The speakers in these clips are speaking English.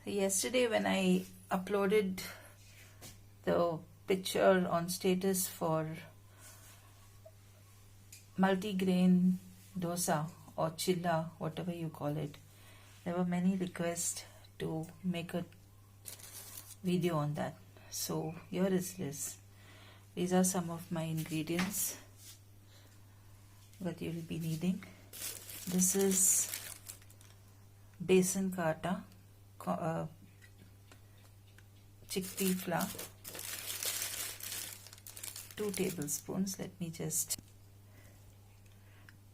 Yesterday when I uploaded the picture on status for multigrain dosa or chilla, whatever you call it, there were many requests to make a video on that. So here is this. These are some of my ingredients that you will be needing. This is besan ka atta, chickpea flour, 2 tablespoons. Let me just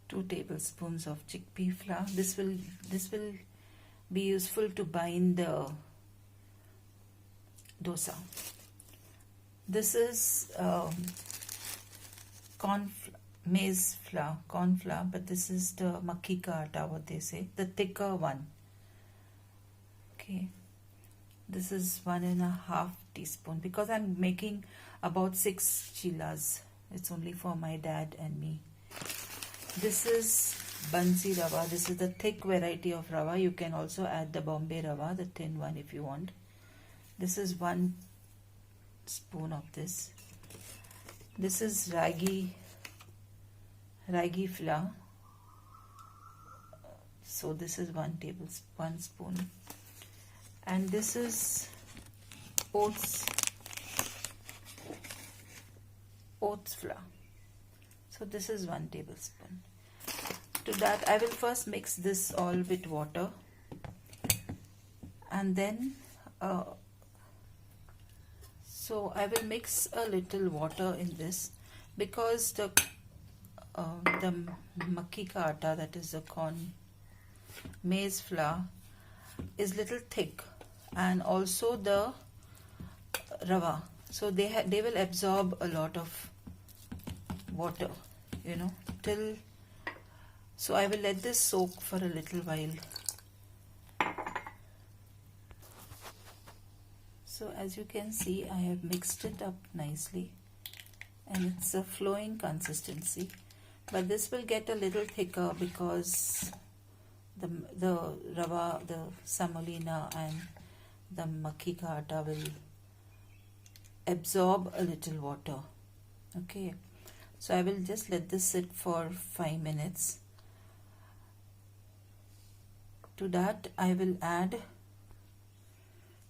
2 tablespoons of chickpea flour. This will be useful to bind the dosa. This is maize flour, corn flour, but this is the makki ka atta, what they say, the thicker one. Okay, this is 1.5 teaspoon because I'm making about 6 chillas. It's only for my dad and me. This is bansi rava. This is the thick variety of rava. You can also add the Bombay rava, the thin one, if you want. This is 1 spoon of this. This is ragi flour. So this is 1 spoon. And this is oats flour. So this is 1 tablespoon. To that I will first mix this all with water, and then so I will mix a little water in this because the makki ka atta, that is the corn maize flour, is little thick, and also the rava, so they will absorb a lot of water, till. So I will let this soak for a little while. So as you can see, I have mixed it up nicely and it's a flowing consistency, but this will get a little thicker because the rava, the semolina and the makki ka atta will absorb a little water. Okay, so I will just let this sit for 5 minutes. To that I will add,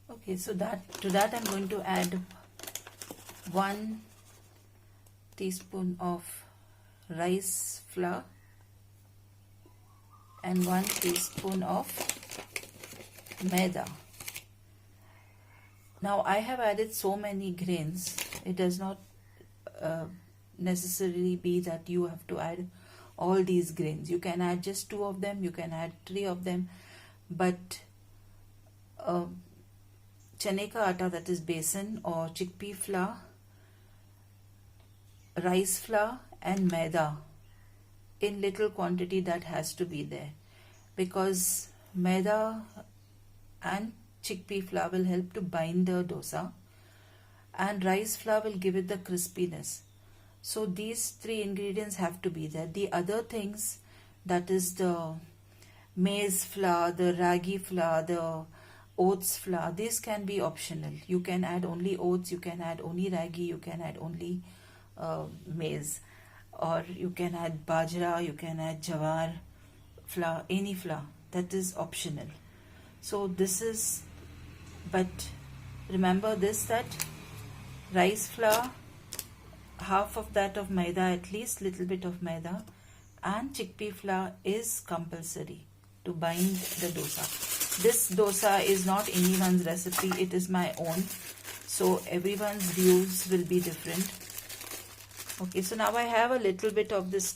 okay, so to that I'm going to add 1 teaspoon of rice flour and 1 teaspoon of maida. Now I have added so many grains, it does not necessarily be that you have to add all these grains. You can add just 2 of them, you can add 3 of them, but chane ka atta, that is besan or chickpea flour, rice flour and maida in little quantity, that has to be there, because maida and chickpea flour will help to bind the dosa and rice flour will give it the crispiness. So these 3 ingredients have to be there. The other things, that is the maize flour, the ragi flour, the oats flour, these can be optional. You can add only oats, you can add only ragi, you can add only maize, or you can add bajra, you can add jawar flour, any flour, that is optional. So this is, but remember this, that rice flour, half of that of maida, at least little bit of maida, and chickpea flour is compulsory to bind the dosa. This dosa is not anyone's recipe, it is my own, so everyone's views will be different. Okay, so now I have a little bit of this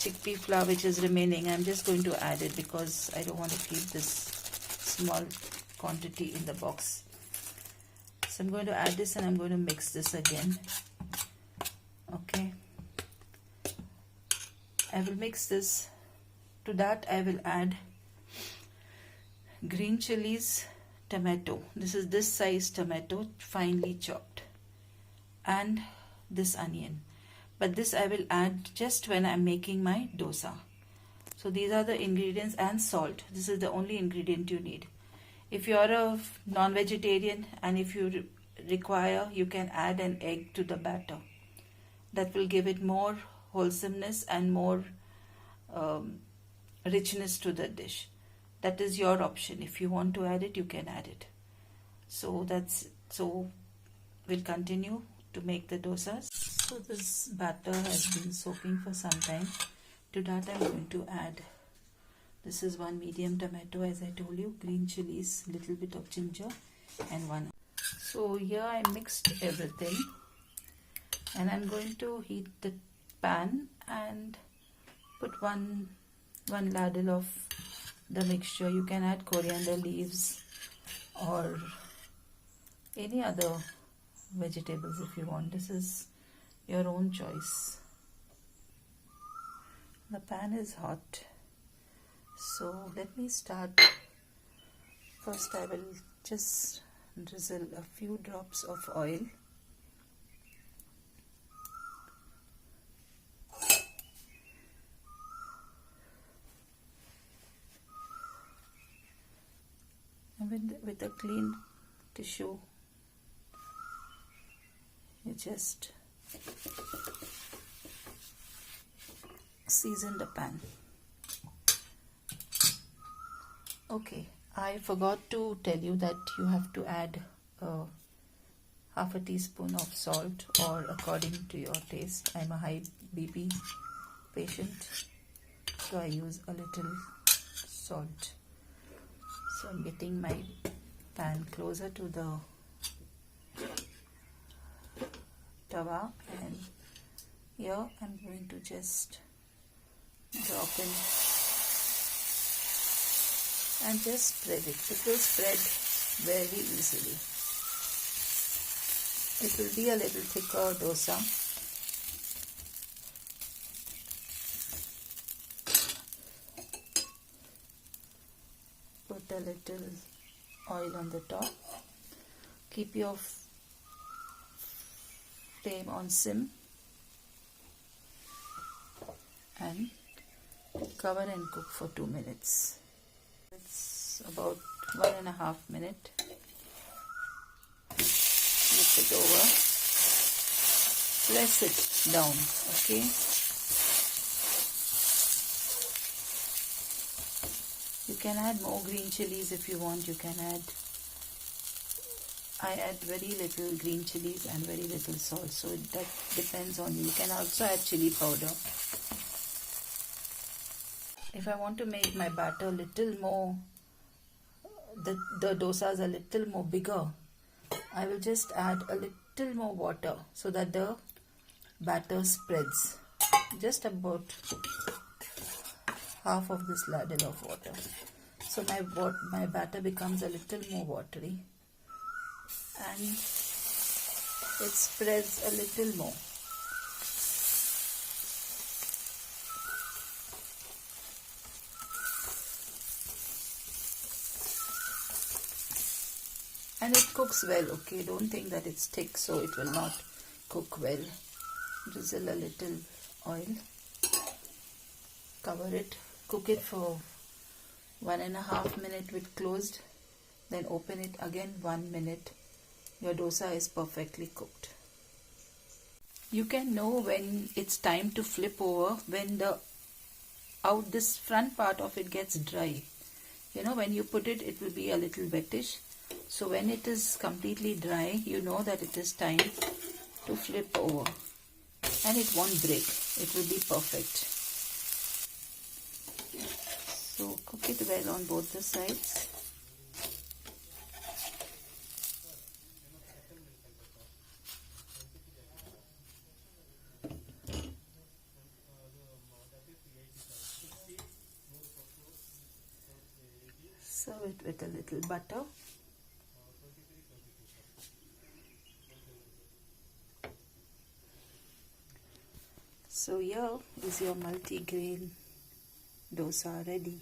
chickpea flour which is remaining. I'm just going to add it because I don't want to keep this small quantity in the box. So I'm going to add this and I'm going to mix this again. Okay, I will mix this. To that I will add green chilies, tomato. This is this size tomato, finely chopped, and this onion. But this I will add just when I'm making my dosa. So these are the ingredients, and salt. This is the only ingredient you need. If you're a non-vegetarian and if you require, you can add an egg to the batter. That will give it more wholesomeness and more um, richness to the dish. That is your option. If you want to add it, you can add it. So we'll continue to make the dosas. So this batter has been soaking for some time. To that I'm going to add, this is 1 medium tomato, as I told you, green chilies, little bit of ginger, and 1. So here I mixed everything, and I'm going to heat the pan and put one ladle of the mixture. You can add coriander leaves or any other vegetables if you want. This is your own choice. The pan is hot, so let me start. First I will just drizzle a few drops of oil. And with a clean tissue, you just season the pan. Okay, I forgot to tell you that you have to add half a teaspoon of salt, or according to your taste. I'm a high BP patient, so I use a little salt. So I'm getting my pan closer to the tawa, and here I'm going to just drop in and just spread it. It will spread very easily. It will be a little thicker dosa. Put a little oil on the top. Keep your flame on sim and cover and cook for 2 minutes. It's about 1.5 minutes. Flip it over. Press it down, okay? You can add more green chilies if you want. You can add, I add very little green chilies and very little salt, so that depends on you. You can also add chili powder. If I want to make my batter a little more, the dosas a little more bigger, I will just add a little more water so that the batter spreads. Just about half of this ladle of water. So my batter becomes a little more watery and it spreads a little more. And it cooks well, okay? Don't think that it's thick, so it will not cook well. Drizzle a little oil. Cover it. Cook it for 1.5 minutes with closed. Then open it again 1 minute. Your dosa is perfectly cooked. You can know when it's time to flip over when this front part of it gets dry. You know, when you put it, it will be a little wettish. So when it is completely dry, you know that it is time to flip over. And it won't break. It will be perfect. So cook it well on both the sides. Serve it with a little butter. So here is your multi-grain dosa ready.